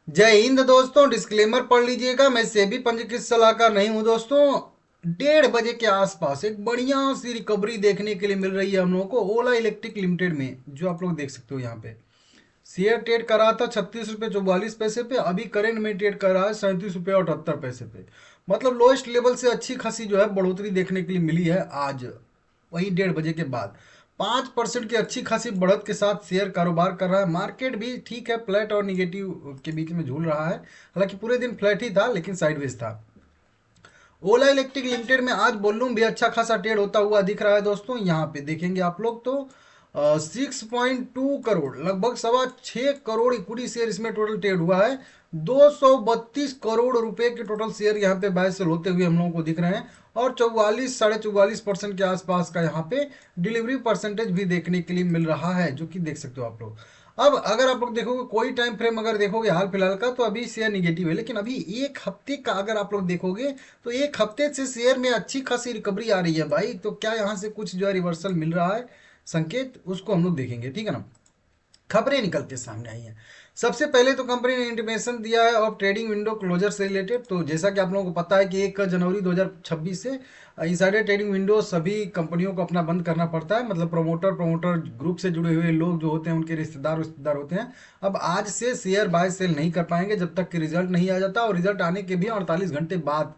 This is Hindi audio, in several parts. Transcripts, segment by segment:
जय हिंद दोस्तों। डिस्क्लेमर पढ़ लीजिएगा, मैं सेबी पंजीकृत सलाहकार नहीं हूं दोस्तों। 1:30 बजे के आसपास एक बढ़िया सी रिकवरी देखने के लिए मिल रही है हम लोगों को ओला इलेक्ट्रिक लिमिटेड में, जो आप लोग देख सकते हो यहाँ पे। शेयर ट्रेड कर रहा था 36 रुपये 44 पैसे पे, अभी करंट में ट्रेड कर रहा है 37 रुपये 78 पैसे पे। मतलब लोएस्ट लेवल से अच्छी खासी जो है बढ़ोतरी देखने के लिए मिली है आज, वही 1:30 बजे के बाद। 5% की अच्छी खासी बढ़त के साथ शेयर कारोबार कर रहा है। मार्केट भी ठीक है, फ्लैट और निगेटिव के बीच में झूल रहा है। हालांकि पूरे दिन फ्लैट ही था लेकिन साइडवेज था। ओला इलेक्ट्रिक लिमिटेड में आज वॉल्यूम भी अच्छा खासा ट्रेड होता हुआ दिख रहा है दोस्तों। यहाँ पे देखेंगे आप लोग तो 6.2 करोड़, लगभग 6.25 करोड़ इक्विटी शेयर इसमें टोटल ट्रेड हुआ है। 232 करोड़ रुपए के टोटल शेयर यहाँ पे बाय सेल होते हुए हम लोगों को दिख रहे हैं। और 44 साढ़े 44% के आसपास का यहाँ पे डिलीवरी परसेंटेज भी देखने के लिए मिल रहा है, जो कि देख सकते हो आप लोग। अब अगर आप लोग देखोगे कोई टाइम फ्रेम अगर देखोगे हाल फिलहाल का, तो अभी शेयर निगेटिव है। लेकिन अभी एक हफ्ते का अगर आप लोग देखोगे तो एक हफ्ते से शेयर में अच्छी खासी रिकवरी आ रही है भाई। तो क्या यहाँ से कुछ जो है रिवर्सल मिल रहा है संकेत, उसको हम लोग देखेंगे, ठीक है ना। खबरें निकल के सामने आई हैं। सबसे पहले तो कंपनी ने इंटीमेशन दिया है ऑफ ट्रेडिंग विंडो क्लोजर से रिलेटेड। तो जैसा कि आप लोगों को पता है कि 1 जनवरी 2026 से इंसाइडर ट्रेडिंग विंडो सभी कंपनियों को अपना बंद करना पड़ता है। मतलब प्रमोटर ग्रुप से जुड़े हुए लोग जो होते हैं उनके रिश्तेदार होते हैं। अब आज से शेयर बाय सेल नहीं कर पाएंगे जब तक कि रिजल्ट नहीं आ जाता, और रिजल्ट आने के भी 48 घंटे बाद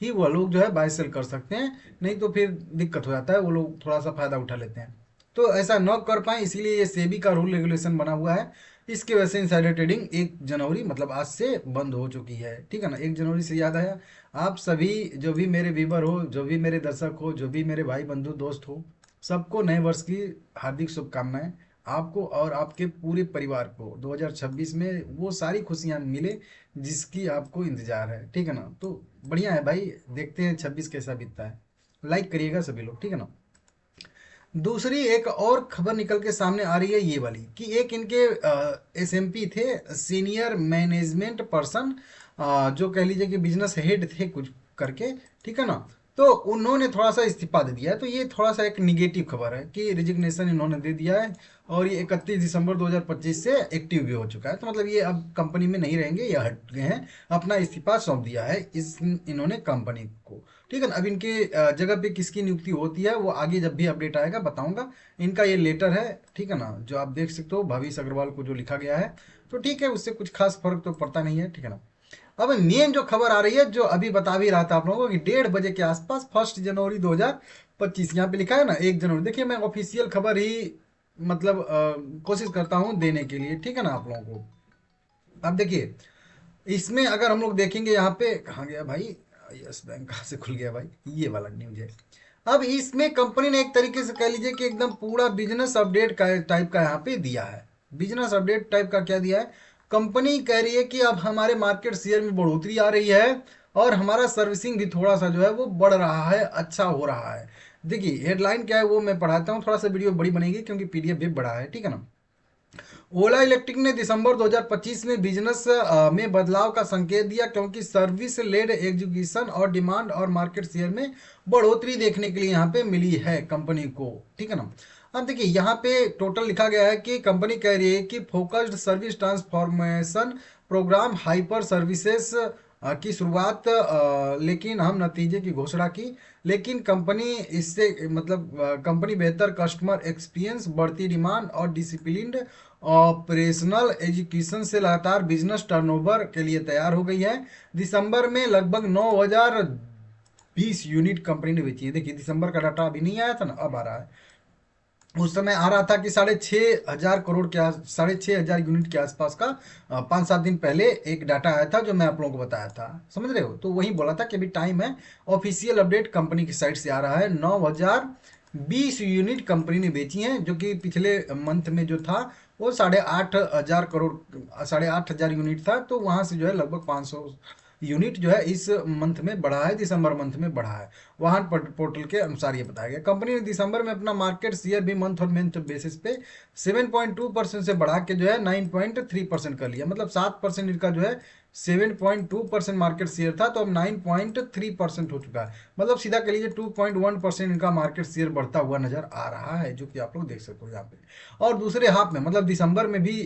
ही वह लोग जो है बाय सेल कर सकते हैं। नहीं तो फिर दिक्कत हो जाता है, वो लोग थोड़ा सा फायदा उठा लेते हैं। तो ऐसा न कर पाए इसीलिए ये सेबी का रूल रेगुलेशन बना हुआ है। इसके वजह से इनसाइडर ट्रेडिंग 1 जनवरी मतलब आज से बंद हो चुकी है, ठीक है ना। 1 जनवरी से याद आया, आप सभी जो भी मेरे व्यूवर हो, जो भी मेरे दर्शक हो, जो भी मेरे भाई बंधु दोस्त हो, सबको नए वर्ष की हार्दिक शुभकामनाएं। आपको और आपके पूरे परिवार को 2026 में वो सारी खुशियां मिले जिसकी आपको इंतजार है, ठीक है ना। तो बढ़िया है भाई, देखते हैं 26 कैसा बीतता है। लाइक करिएगा सभी लोग, ठीक है ना। दूसरी एक और खबर निकल के सामने आ रही है ये वाली, कि एक इनके एसएमपी थे, सीनियर मैनेजमेंट पर्सन, जो कह लीजिए कि बिजनेस हेड थे कुछ करके, ठीक है ना। तो उन्होंने थोड़ा सा इस्तीफा दे दिया है। तो ये थोड़ा सा एक निगेटिव खबर है कि रिजिग्नेशन इन्होंने दे दिया है। और ये 31 दिसंबर 2025 से एक्टिव भी हो चुका है। तो मतलब ये अब कंपनी में नहीं रहेंगे, ये हट गए हैं, अपना इस्तीफा सौंप दिया है इस इन्होंने कंपनी को, ठीक है ना। अब इनके जगह पे किसकी नियुक्ति होती है वो आगे जब भी अपडेट आएगा बताऊंगा। इनका ये लेटर है, ठीक है ना, जो आप देख सकते हो भविष अग्रवाल को जो लिखा गया है। तो ठीक है, उससे कुछ खास फर्क तो पड़ता नहीं है, ठीक है ना। अब मेन जो खबर आ रही है, जो अभी बता भी रहा था आप लोगों को, कि 1:30 बजे के आसपास 1 जनवरी 2025, यहाँ पे लिखा है ना 1 जनवरी। देखिए मैं ऑफिशियल खबर ही मतलब कोशिश करता हूँ देने के लिए, ठीक है ना आप लोगों को। अब देखिए इसमें अगर हम लोग देखेंगे, यहाँ पे कहाँ गया भाई, यस बैंक कहाँ से खुल गया भाई, ये वाला न्यूज है। अब इसमें कंपनी ने एक तरीके से कह लीजिए कि एकदम पूरा बिजनेस अपडेट का टाइप का यहाँ पे दिया है। बिजनेस अपडेट टाइप का क्या दिया है, कंपनी कह रही है कि अब हमारे मार्केट शेयर में बढ़ोतरी आ रही है, और हमारा सर्विसिंग भी थोड़ा सा जो है वो बढ़ रहा है, अच्छा हो रहा है। देखिए हेडलाइन क्या है वो मैं पढ़ाता हूँ, थोड़ा सा वीडियो बड़ी बनेगी क्योंकि पीडीएफ भी बड़ा है, ठीक है ना। ओला इलेक्ट्रिक ने दिसंबर 2025 में बिजनेस में बदलाव का संकेत दिया, क्योंकि सर्विस लेड एग्जीक्यूशन और डिमांड और मार्केट शेयर में बढ़ोतरी देखने के लिए यहाँ पे मिली है कंपनी को, ठीक है ना। अब देखिए यहाँ पे टोटल लिखा गया है कि कंपनी कह रही है कि focused service transformation programme hyper services की शुरुआत, लेकिन हम नतीजे की घोषणा की। लेकिन कंपनी इससे मतलब कंपनी बेहतर कस्टमर एक्सपीरियंस, बढ़ती डिमांड और डिसिप्लिन्ड ऑपरेशनल एजुकेशन से लगातार बिजनेस टर्नओवर के लिए तैयार हो गई है। दिसंबर में लगभग 9,020 यूनिट कंपनी ने बेची है। देखिए दिसंबर का डाटा अभी नहीं आया था ना, अब आ रहा है। उस समय आ रहा था कि 6,500 करोड़ के 6,500 यूनिट के आसपास का 5-7 दिन पहले एक डाटा आया था, जो मैं आप लोगों को बताया था, समझ रहे हो। तो वही बोला था कि अभी टाइम है। ऑफिशियल अपडेट कंपनी की साइट से आ रहा है, 9,020 यूनिट कंपनी ने बेची हैं, जो कि पिछले मंथ में जो था वो 8,500 यूनिट था। तो वहां से जो है लगभग 500 यूनिट जो है इस मंथ में बढ़ा है, दिसंबर मंथ में बढ़ा है। वाहन पोर्टल के अनुसार ये बताया गया। कंपनी ने दिसंबर में अपना मार्केट शेयर भी मंथ और मंथ बेसिस पे 7.2% से बढ़ा के जो है 9.3% कर लिया। मतलब 7% इनका जो है 7.2% मार्केट शेयर था, तो अब 9.3% हो चुका है। मतलब सीधा कह लीजिए 2.1% इनका मार्केट शेयर बढ़ता हुआ नजर आ रहा है, जो कि आप लोग देख सकते हो यहाँ पे। और दूसरे हाफ में मतलब दिसंबर में भी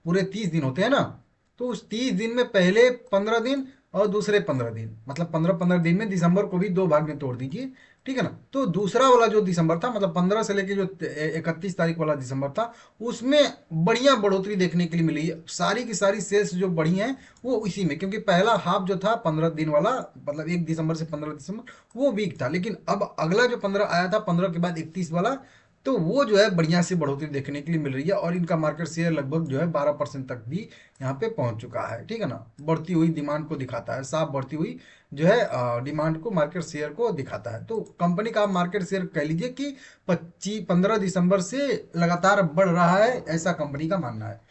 पूरे 30 दिन होते हैं ना, तो उस 30 दिन में पहले 15 दिन और दूसरे 15 दिन, मतलब 15-15 दिन में दिसंबर को भी दो भाग में तोड़ दीजिए, ठीक है ना। तो दूसरा वाला जो दिसंबर था, मतलब 15 से लेके जो 31 तारीख वाला दिसंबर था, उसमें बढ़िया बढ़ोतरी देखने के लिए मिली है। सारी की सारी सेल्स जो बढ़ी हैं वो इसी में, क्योंकि पहला हाफ जो था 15 दिन वाला, मतलब 1 दिसंबर से 15 दिसंबर, वो वीक था। लेकिन अब अगला जो 15 आया था, 15 के बाद 31 वाला, तो वो जो है बढ़िया से बढ़ोतरी देखने के लिए मिल रही है। और इनका मार्केट शेयर लगभग जो है 12% तक भी यहाँ पे पहुंच चुका है, ठीक है ना। बढ़ती हुई डिमांड को दिखाता है, साफ बढ़ती हुई जो है डिमांड को, मार्केट शेयर को दिखाता है। तो कंपनी का मार्केट शेयर कह लीजिए कि 15 दिसंबर से लगातार बढ़ रहा है, ऐसा कंपनी का मानना है।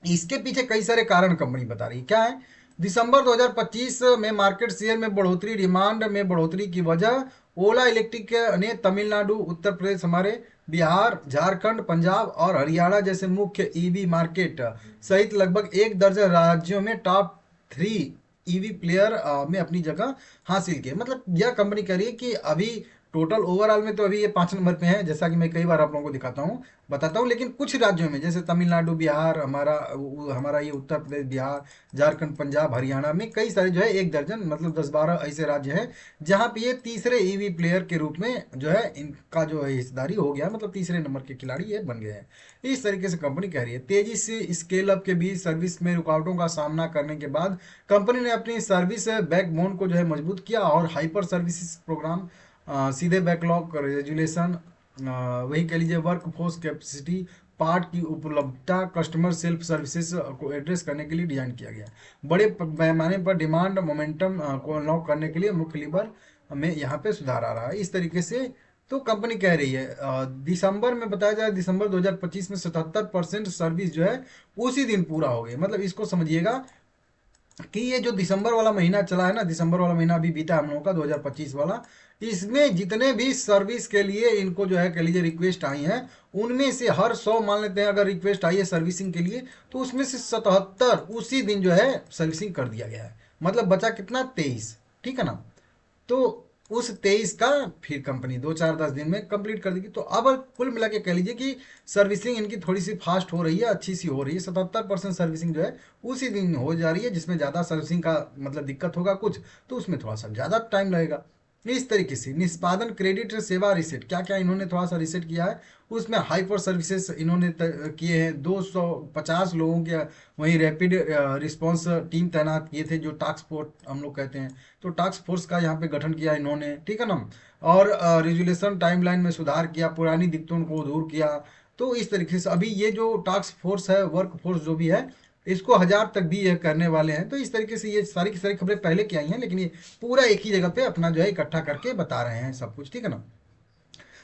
इसके पीछे कई सारे कारण कंपनी बता रही है, क्या है। दिसंबर 2025 में मार्केट शेयर में बढ़ोतरी, डिमांड में बढ़ोतरी की वजह, ओला इलेक्ट्रिक ने तमिलनाडु, उत्तर प्रदेश, हमारे बिहार, झारखंड, पंजाब और हरियाणा जैसे मुख्य ईवी मार्केट सहित लगभग 1 दर्जन राज्यों में टॉप 3 ईवी प्लेयर में अपनी जगह हासिल की। मतलब यह कंपनी कह रही है कि अभी टोटल ओवरऑल में तो अभी ये 5 नंबर पे है, जैसा कि मैं कई बार आप लोगों को दिखाता हूँ, बताता हूँ। लेकिन कुछ राज्यों में जैसे तमिलनाडु, बिहार, हमारा ये उत्तर प्रदेश, बिहार, झारखंड, पंजाब, हरियाणा में कई सारे जो है 1 दर्जन, मतलब 10-12 ऐसे राज्य हैं जहाँ पे ये तीसरे ईवी प्लेयर के रूप में जो है इनका जो है हिस्सेदारी हो गया, मतलब तीसरे नंबर के खिलाड़ी ये बन गए हैं। इस तरीके से कंपनी कह रही है। तेजी से स्केल अप के बीच सर्विस में रुकावटों का सामना करने के बाद कंपनी ने अपनी सर्विस बैकबोन को जो है मजबूत किया और हाइपर सर्विसेज प्रोग्राम, सीधे बैकलॉग रेजुलेशन, वही कह लीजिए वर्क फोर्स कैपेसिटी, पार्ट की उपलब्धता, कस्टमर सेल्फ सर्विसेज को एड्रेस करने के लिए डिजाइन किया गया है। बड़े पैमाने पर डिमांड मोमेंटम को अनलॉक करने के लिए मुख्य लीवर में यहाँ पे सुधार आ रहा है, इस तरीके से। तो कंपनी कह रही है दिसंबर में, बताया जाए दिसंबर 2025 में 77% सर्विस जो है उसी दिन पूरा हो गई। मतलब इसको समझिएगा कि ये जो दिसंबर वाला महीना चला है ना, दिसंबर वाला महीना अभी बीता हम लोगों का 2025 वाला, इसमें जितने भी सर्विस के लिए इनको जो है कह लीजिए रिक्वेस्ट आई हैं, उनमें से हर 100 मान लेते हैं अगर रिक्वेस्ट आई है सर्विसिंग के लिए, तो उसमें से 77 उसी दिन जो है सर्विसिंग कर दिया गया है। मतलब बचा कितना, 23, ठीक है ना। तो उस 23 का फिर कंपनी 2-4-10 दिन में कंप्लीट कर देगी। तो अब कुल मिला के कह लीजिए कि सर्विसिंग इनकी थोड़ी सी फास्ट हो रही है, अच्छी सी हो रही है। 77% सर्विसिंग जो है उसी दिन हो जा रही है। जिसमें ज़्यादा सर्विसिंग का मतलब दिक्कत होगा कुछ, तो उसमें थोड़ा सा ज़्यादा टाइम लगेगा। इस तरीके से निष्पादन, क्रेडिट, सेवा रिसेट, क्या क्या इन्होंने थोड़ा सा रिसेट किया है, उसमें हाइपर सर्विसेज इन्होंने किए हैं। 250 लोगों के वहीं रैपिड रिस्पांस टीम तैनात किए थे, जो टास्क फोर्स हम लोग कहते हैं। तो टास्क फोर्स का यहाँ पे गठन किया इन्होंने, ठीक है ना। और रेजुलेशन टाइमलाइन में सुधार किया, पुरानी दिक्कतों को दूर किया। तो इस तरीके से अभी ये जो टास्क फोर्स है, वर्क फोर्स जो भी है, इसको 1000 तक भी ये करने वाले हैं। तो इस तरीके से ये सारी की सारी खबरें पहले की आई हैं, लेकिन ये पूरा एक ही जगह पे अपना जो है इकट्ठा करके बता रहे हैं सब कुछ, ठीक है ना।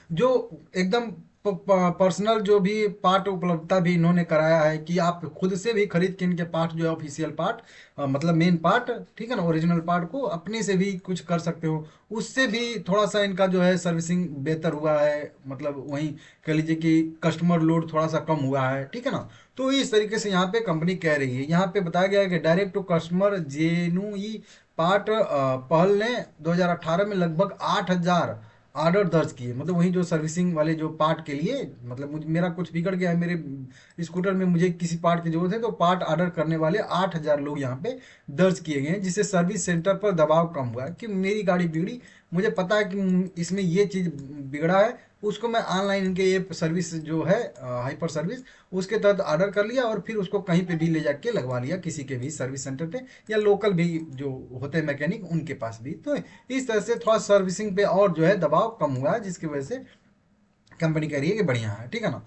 जो एकदम पर्सनल जो भी पार्ट उपलब्धता भी इन्होंने कराया है कि आप खुद से भी खरीद के इनके पार्ट जो है ऑफिशियल पार्ट, मतलब मेन पार्ट, ठीक है ना, ओरिजिनल पार्ट को अपने से भी कुछ कर सकते हो। उससे भी थोड़ा सा इनका जो है सर्विसिंग बेहतर हुआ है, मतलब वहीं कह लीजिए कि कस्टमर लोड थोड़ा सा कम हुआ है, ठीक है ना। तो इस तरीके से यहाँ पे कंपनी कह रही है। यहाँ पे बताया गया है कि डायरेक्ट टू कस्टमर जेनुई पार्ट पहल ने 2018 में लगभग 8,000 ऑर्डर दर्ज किए। मतलब वही जो सर्विसिंग वाले जो पार्ट के लिए, मतलब मुझे मेरा कुछ बिगड़ गया है मेरे स्कूटर में, मुझे किसी पार्ट की जरूरत है, तो पार्ट ऑर्डर करने वाले 8,000 लोग यहाँ पे दर्ज किए गए हैं, जिससे सर्विस सेंटर पर दबाव कम हुआ है कि मेरी गाड़ी बिगड़ी, मुझे पता है कि इसमें ये चीज़ बिगड़ा है, उसको मैं ऑनलाइन इनके ये सर्विस जो है हाइपर सर्विस, उसके तहत ऑर्डर कर लिया और फिर उसको कहीं पे भी ले जाके लगवा लिया, किसी के भी सर्विस सेंटर पे या लोकल भी जो होते हैं मैकेनिक उनके पास भी। तो इस तरह से थोड़ा सर्विसिंग पे और जो है दबाव कम हुआ है, जिसकी वजह से कंपनी कह रही है कि बढ़िया है, ठीक है ना।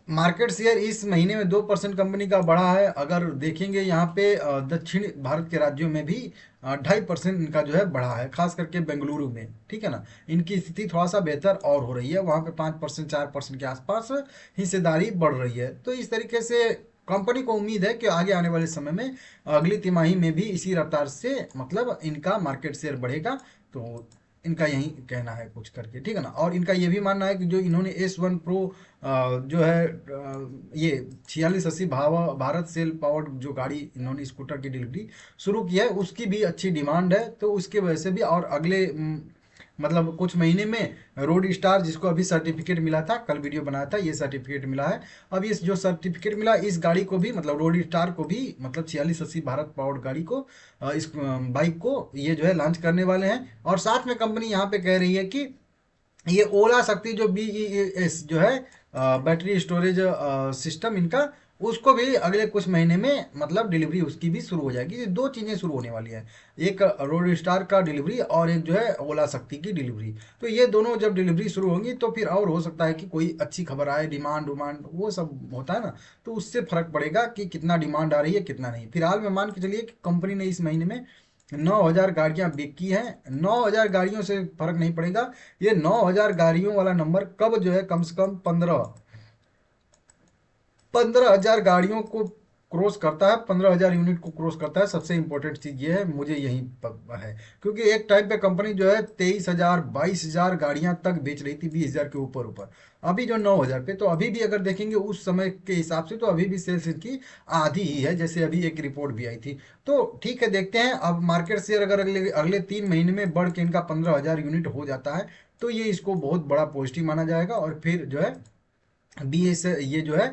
मार्केट शेयर इस महीने में 2% कंपनी का बढ़ा है। अगर देखेंगे यहाँ पे दक्षिण भारत के राज्यों में भी 2.5% इनका जो है बढ़ा है, खास करके बेंगलुरु में, ठीक है ना। इनकी स्थिति थोड़ा सा बेहतर और हो रही है, वहाँ पे 5% 4% के आसपास हिस्सेदारी बढ़ रही है। तो इस तरीके से कंपनी को उम्मीद है कि आगे आने वाले समय में अगली तिमाही में भी इसी रफ्तार से मतलब इनका मार्केट शेयर बढ़ेगा। तो इनका यही कहना है कुछ करके, ठीक है ना। और इनका ये भी मानना है कि जो इन्होंने S1 Pro जो है ये 4680 भारत सेल पावर्ड जो गाड़ी इन्होंने स्कूटर की डिलीवरी शुरू की है, उसकी भी अच्छी डिमांड है। तो उसके वजह से भी और अगले मतलब कुछ महीने में रोड स्टार, जिसको अभी सर्टिफिकेट मिला था, कल वीडियो बनाया था, ये सर्टिफिकेट मिला है। अब इस जो सर्टिफिकेट मिला, इस गाड़ी को भी मतलब रोड स्टार को भी मतलब 4680 भारत पावर्ड गाड़ी को इस बाइक को ये जो है लॉन्च करने वाले हैं। और साथ में कंपनी यहाँ पे कह रही है कि ये ओला शक्ति जो BES जो है बैटरी स्टोरेज सिस्टम इनका, उसको भी अगले कुछ महीने में मतलब डिलीवरी उसकी भी शुरू हो जाएगी। ये दो चीज़ें शुरू होने वाली हैं, एक रोड स्टार का डिलीवरी और एक जो है ओला शक्ति की डिलीवरी। तो ये दोनों जब डिलीवरी शुरू होंगी तो फिर और हो सकता है कि कोई अच्छी खबर आए, डिमांड उमांड वो सब होता है ना, तो उससे फर्क पड़ेगा कि कितना डिमांड आ रही है कितना नहीं। फिलहाल में मान के चलिए कि कंपनी ने इस महीने में 9000 गाड़ियां बिकी हैं। 9000 गाड़ियों से फर्क नहीं पड़ेगा, ये 9000 गाड़ियों वाला नंबर कब जो है कम से कम 15,000 गाड़ियों को क्रॉस करता है, 15,000 यूनिट को क्रॉस करता है। सबसे इंपॉर्टेंट चीज़ ये है, मुझे यही है, क्योंकि एक टाइम पे कंपनी जो है 23,000 22,000 गाड़ियां तक बेच रही थी, 20,000 के ऊपर ऊपर। अभी जो 9,000 पे, तो अभी भी अगर देखेंगे उस समय के हिसाब से तो अभी भी सेल्स इनकी आधी ही है, जैसे अभी एक रिपोर्ट भी आई थी। तो ठीक है, देखते हैं अब मार्केट शेयर अगर अगले अगले 3 महीने में बढ़ के इनका 15,000 यूनिट हो जाता है तो ये इसको बहुत बड़ा पॉजिटिव माना जाएगा। और फिर जो है BS ये जो है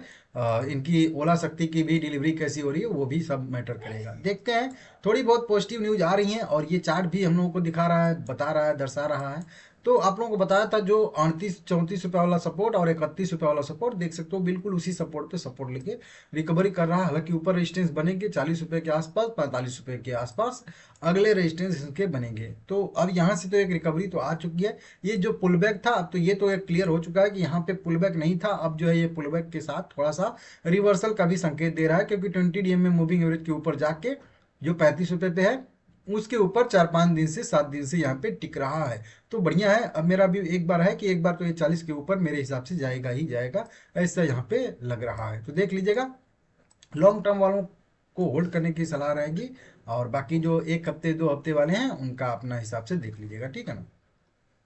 इनकी ओला शक्ति की भी डिलीवरी कैसी हो रही है वो भी सब मैटर करेगा। देखते हैं, थोड़ी बहुत पॉजिटिव न्यूज आ रही हैं और ये चार्ट भी हम लोगों को दिखा रहा है, बता रहा है, दर्शा रहा है। तो आप लोगों को बताया था जो 38-34 रुपये वाला सपोर्ट और 31 रुपये वाला सपोर्ट, देख सकते हो बिल्कुल उसी सपोर्ट पे सपोर्ट लेके रिकवरी कर रहा है। हालांकि ऊपर रेजिस्टेंस बनेंगे 40 रुपये के आसपास, 45 रुपये के आसपास अगले रेजिस्टेंस इनके बनेंगे। तो अब यहाँ से तो एक रिकवरी तो आ चुकी है। ये जो पुल बैक था, अब तो ये तो एक क्लियर हो चुका है कि यहाँ पे पुल बैक नहीं था। अब जो है ये पुल बैक के साथ थोड़ा सा रिवर्सल का भी संकेत दे रहा है, क्योंकि 20 DM में मूविंग एवरेज के ऊपर जाके जो 35 रुपये पे है उसके ऊपर 4-5 दिन से 7 दिन से यहाँ पे टिक रहा है। तो बढ़िया है। अब मेरा भी एक बार है कि एक बार तो ये 40 के ऊपर मेरे हिसाब से जाएगा ही जाएगा, ऐसा यहाँ पे लग रहा है। तो देख लीजिएगा, लॉन्ग टर्म वालों को होल्ड करने की सलाह रहेगी, और बाकी जो 1 हफ्ते 2 हफ्ते वाले हैं उनका अपना हिसाब से देख लीजिएगा, ठीक है ना।